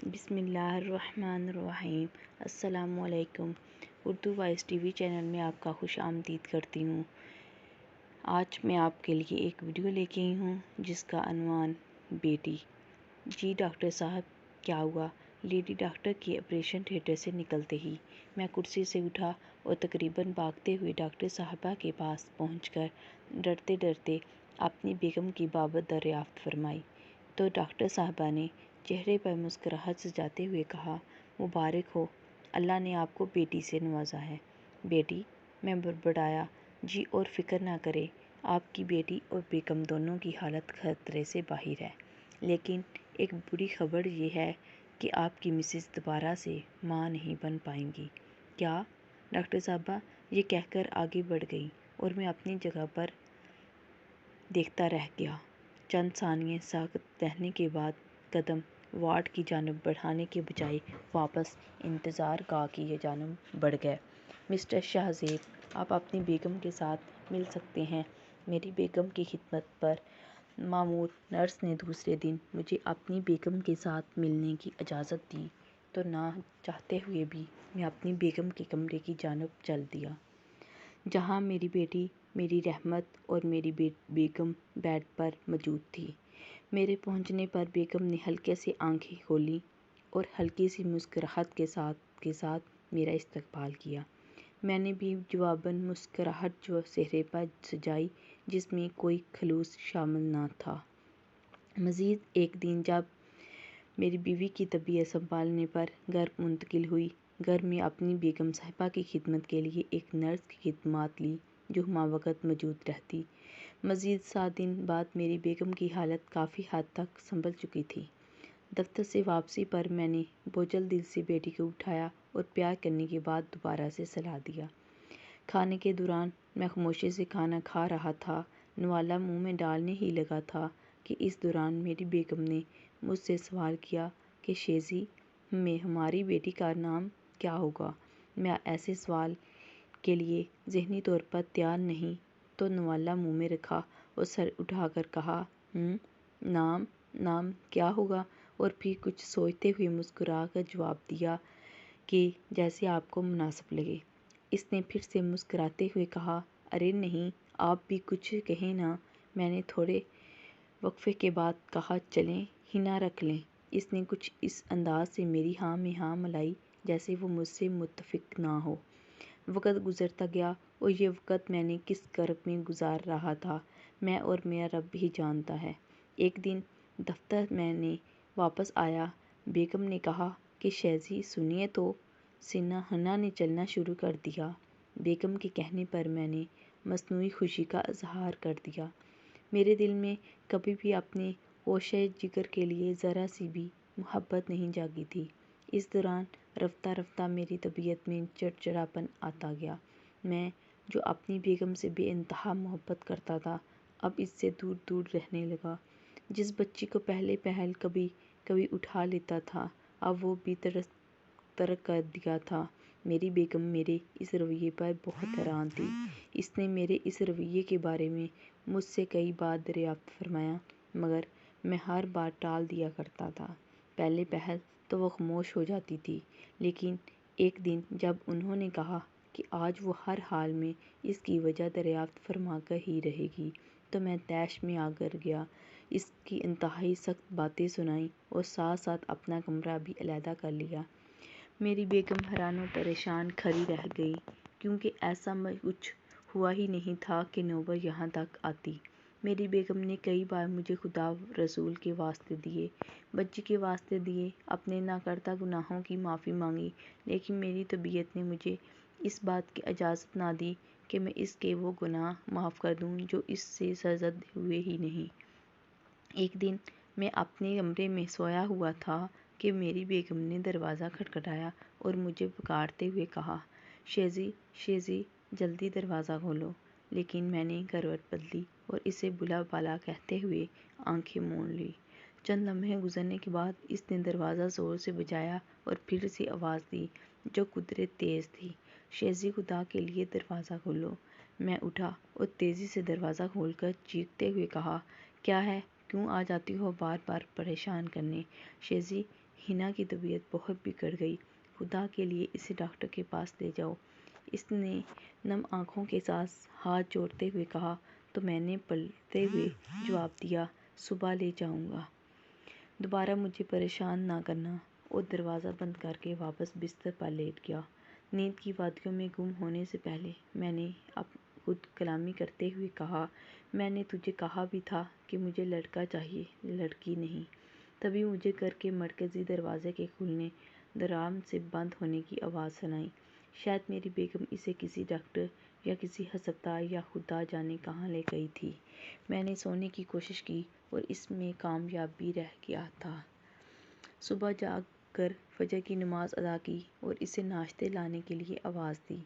بسم اللہ الرحمن الرحیم۔ السلام علیکم۔ اردو وائس ٹی وی چینل میں آپ کا خوش آمدید کرتی ہوں۔ آج میں آپ کے لیے ایک ویڈیو لے کے آئی ہوں جس کا عنوان بیٹی۔ جی ڈاکٹر صاحب کیا ہوا؟ لیڈی ڈاکٹر کی آپریشن تھیٹر سے نکلتے ہی میں کرسی سے اٹھا اور تقریباً بھاگتے ہوئے ڈاکٹر صاحبہ کے پاس پہنچ کر ڈرتے ڈرتے اپنی بیگم کی بابت دریافت فرمائی تو ڈاکٹر صاحبہ نے چہرے پر مسکراہٹ سجاتے ہوئے کہا، مبارک ہو، اللہ نے آپ کو بیٹی سے نوازا ہے۔ بیٹی؟ میں بڑبڑایا۔ جی اور فکر نہ کریں، آپ کی بیٹی اور بیگم دونوں کی حالت خطرے سے باہر ہے، لیکن ایک بری خبر یہ ہے کہ آپ کی مسز دوبارہ سے ماں نہیں بن پائیں گی۔ کیا؟ ڈاکٹر صاحبہ یہ کہہ کر آگے بڑھ گئی اور میں اپنی جگہ پر دیکھتا رہ گیا۔ چند ثانیے ساکت رہنے کے بعد قدم وارڈ کی جانب بڑھانے کے بجائے واپس انتظار گاہ کی جانب بڑھ گئے۔ مسٹر شاہ زیب، آپ اپنی بیگم کے ساتھ مل سکتے ہیں۔ میری بیگم کی خدمت پر مامور نرس نے دوسرے دن مجھے اپنی بیگم کے ساتھ ملنے کی اجازت دی تو نہ چاہتے ہوئے بھی میں اپنی بیگم کے کمرے کی جانب چل دیا، جہاں میری بیٹی، میری رحمت اور میری بیگم بیڈ پر موجود تھی۔ میرے پہنچنے پر بیگم نے ہلکے سے آنکھیں کھولیں اور ہلکی سی مسکراہٹ کے ساتھ میرا استقبال کیا۔ میں نے بھی جواباً مسکراہٹ جو چہرے پر سجائی جس میں کوئی خلوص شامل نہ تھا۔ مزید ایک دن جب میری بیوی کی طبیعت سنبھلنے پر گھر منتقل ہوئی، گھر میں اپنی بیگم صاحبہ کی خدمت کے لیے ایک نرس کی خدمات لی جو ہمہ موجود رہتی۔ مزید 7 دن بعد میری بیگم کی حالت کافی حد تک سنبھل چکی تھی۔ دفتر سے واپسی پر میں نے بوجھل دل سے بیٹی کو اٹھایا اور پیار کرنے کے بعد دوبارہ سے سلا دیا۔ کھانے کے دوران میں خاموشی سے کھانا کھا رہا تھا، نوالا منہ میں ڈالنے ہی لگا تھا کہ اس دوران میری بیگم نے مجھ سے سوال کیا کہ شیزی، ہماری بیٹی کا نام کیا ہوگا؟ میں ایسے سوال کے لیے ذہنی طور پر تیار نہیں تو نوالا منہ میں رکھا اور سر اٹھا کر کہا، نام کیا ہوگا؟ اور پھر کچھ سوچتے ہوئے مسکرا کر جواب دیا کہ جیسے آپ کو مناسب لگے۔ اس نے پھر سے مسکراتے ہوئے کہا، ارے نہیں، آپ بھی کچھ کہیں نا۔ میں نے تھوڑے وقفے کے بعد کہا، چلیں حنا رکھ لیں۔ اس نے کچھ اس انداز سے میری ہاں میں ہاں ملائی جیسے وہ مجھ سے متفق نہ ہو۔ وقت گزرتا گیا اور یہ وقت میں نے کس کرب میں گزار رہا تھا میں اور میرا رب ہی جانتا ہے۔ ایک دن دفتر میں نے واپس آیا، بیگم نے کہا کہ شیزی سنیے تو، حنا نے چلنا شروع کر دیا۔ بیگم کے کہنے پر میں نے مصنوعی خوشی کا اظہار کر دیا۔ میرے دل میں کبھی بھی اپنے گوشۂ جگر کے لیے ذرا سی بھی محبت نہیں جاگی تھی۔ اس دوران رفتہ رفتہ میری طبیعت میں چڑچڑاپن آتا گیا۔ میں جو اپنی بیگم سے بے انتہا محبت کرتا تھا اب اس سے دور دور رہنے لگا۔ جس بچی کو پہلے پہل کبھی کبھی اٹھا لیتا تھا اب وہ بھی ترک کر دیا تھا۔ میری بیگم میرے اس رویے پر بہت حیران تھی۔ اس نے میرے اس رویے کے بارے میں مجھ سے کئی بار دریافت فرمایا مگر میں ہر بار ٹال دیا کرتا تھا۔ پہلے پہل تو وہ خاموش ہو جاتی تھی، لیکن ایک دن جب انہوں نے کہا کہ آج وہ ہر حال میں اس کی وجہ دریافت فرما کر ہی رہے گی تو میں طیش میں آ گر گیا۔ اس کی انتہائی سخت باتیں سنائیں اور ساتھ ساتھ اپنا کمرہ بھی علیحدہ کر لیا۔ میری بیگم حیران و پریشان کھڑی رہ گئی کیونکہ ایسا کچھ ہوا ہی نہیں تھا کہ نوبت یہاں تک آتی۔ میری بیگم نے کئی بار مجھے خدا و رسول کے واسطے دیے، بچی کے واسطے دیے، اپنے ناکردہ گناہوں کی معافی مانگی، لیکن میری طبیعت نے مجھے اس بات کی اجازت نہ دی کہ میں اس کے وہ گناہ معاف کر دوں جو اس سے سرزد ہوئے ہی نہیں۔ ایک دن میں اپنے کمرے میں سویا ہوا تھا کہ میری بیگم نے دروازہ کھٹکھٹایا اور مجھے پکارتے ہوئے کہا، شیزی جلدی دروازہ کھولو۔ لیکن میں نے کروٹ بدلی اور اسے بلا بالا کہتے ہوئے آنکھیں موند لیں۔ چند لمحے گزرنے کے بعد اس نے دروازہ زور سے بجایا اور پھر سے آواز دی جو قدرے تیز تھی، شیزی خدا کے لیے دروازہ کھولو۔ میں اٹھا اور تیزی سے دروازہ کھول کر چیختے ہوئے کہا، کیا ہے؟ کیوں آ جاتی ہو بار بار پریشان کرنے؟ شیزی، ہنا کی طبیعت بہت بگڑ گئی، خدا کے لیے اسے ڈاکٹر کے پاس لے جاؤ۔ اس نے نم آنکھوں کے ساتھ ہاتھ جوڑتے ہوئے کہا تو میں نے پلٹتے ہوئے جواب دیا، صبح لے جاؤں گا۔ دوبارہ مجھے پریشان نہ کرنا، اور دروازہ بند کر کے واپس بستر پر لیٹ گیا۔ نیند کی وادیوں میں گم ہونے سے پہلے میں نے خود کلامی کرتے ہوئے کہا، میں نے تجھے کہا بھی تھا کہ مجھے لڑکا چاہیے، لڑکی نہیں۔ تبھی مجھے گھر کے مرکزی دروازے کے کھلنے، دھڑام سے بند ہونے کی آواز سنائی۔ شاید میری بیگم اسے کسی ڈاکٹر یا کسی ہسپتال یا خدا جانے کہاں لے گئی تھی۔ میں نے سونے کی کوشش کی اور اس میں کامیاب بھی رہ گیا تھا۔ صبح جاگ کر فجر کی نماز ادا کی اور اسے ناشتے لانے کے لیے آواز دی۔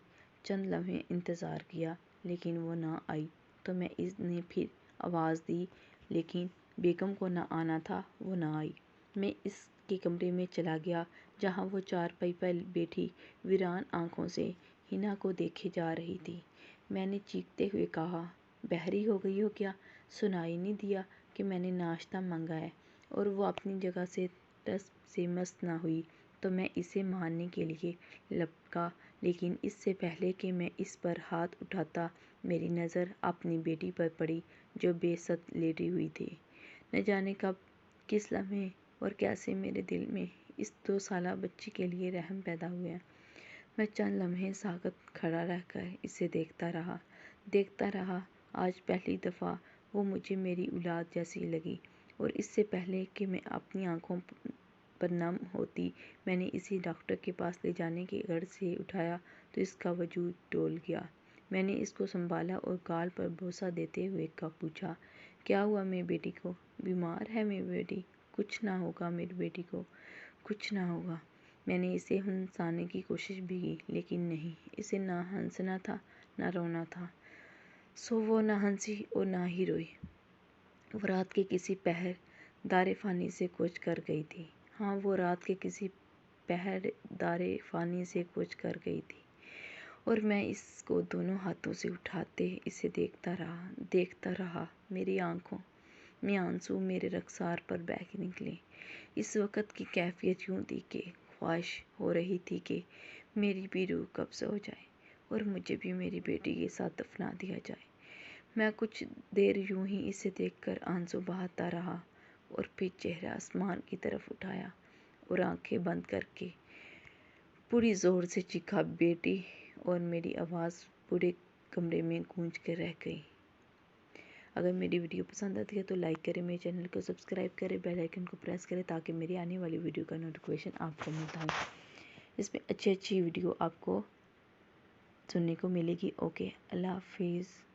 چند لمحے انتظار کیا لیکن وہ نہ آئی تو میں نے پھر آواز دی لیکن بیگم کو نہ آنا تھا، وہ نہ آئی۔ میں اس کے کمرے میں چلا گیا جہاں وہ چارپائی پر بیٹھی ویران آنکھوں سے ہنا کو دیکھے جا رہی تھی۔ میں نے چیختے ہوئے کہا، بہری ہو گئی ہو کیا؟ سنائی نہیں دیا کہ میں نے ناشتہ مانگا ہے؟ اور وہ اپنی جگہ سے ٹس سے مس نہ ہوئی تو میں اسے مارنے کے لیے لپکا، لیکن اس سے پہلے کہ میں اس پر ہاتھ اٹھاتا میری نظر اپنی بیٹی پر پڑی جو بے ست لیٹی ہوئی تھی۔ نہ جانے کب، کس لمحے اور کیسے میرے دل میں اس 2 سالہ بچی کے لیے رحم پیدا ہوا۔ میں چند لمحے ساکت کھڑا رہ کر اسے دیکھتا رہا۔ آج پہلی دفعہ وہ مجھے میری اولاد جیسی لگی، اور اس سے پہلے کہ میں اپنی آنکھوں پر نم ہوتی میں نے اسے ڈاکٹر کے پاس لے جانے کی غرض سے اٹھایا تو اس کا وجود ڈول گیا۔ میں نے اس کو سنبھالا اور گال پر بوسہ دیتے ہوئے پوچھا، کیا ہوا میری بیٹی کو؟ بیمار ہے میری بیٹی؟ کچھ نہ ہوگا میری بیٹی کو، کچھ نہ ہوگا۔ میں نے اسے ہنسانے کی کوشش بھی کی لیکن نہیں، اسے نہ ہنسنا تھا نہ رونا تھا، سو وہ نہ ہنسی اور نہ ہی روئی۔ وہ رات کے کسی پہر دار فانی سے کوچ کر گئی تھی۔ ہاں، وہ رات کے کسی پہر دار فانی سے کوچ کر گئی تھی، اور میں اس کو دونوں ہاتھوں سے اٹھاتے اسے دیکھتا رہا۔ میری آنکھوں میں آنسو میرے رخسار پر بہہ نکلے۔ اس وقت کی کیفیت یوں تھی کہ خواہش ہو رہی تھی کہ میری بھی روح قبض ہو جائے اور مجھے بھی میری بیٹی کے ساتھ دفنا دیا جائے۔ میں کچھ دیر یوں ہی اسے دیکھ کر آنسو بہاتا رہا اور پھر چہرہ آسمان کی طرف اٹھایا اور آنکھیں بند کر کے پوری زور سے چیخا، بیٹی! اور میری آواز پورے کمرے میں گونج کر رہ گئی۔ اگر میری ویڈیو پسند آتی ہے تو لائک کریں، میرے چینل کو سبسکرائب کریں، بیل آئیکن کو پریس کریں تاکہ میری آنے والی ویڈیو کا نوٹیفیکیشن آپ کو ملتا ہے۔ اس میں اچھی ویڈیو آپ کو سننے کو ملے گی۔ اوکے، اللہ حافظ۔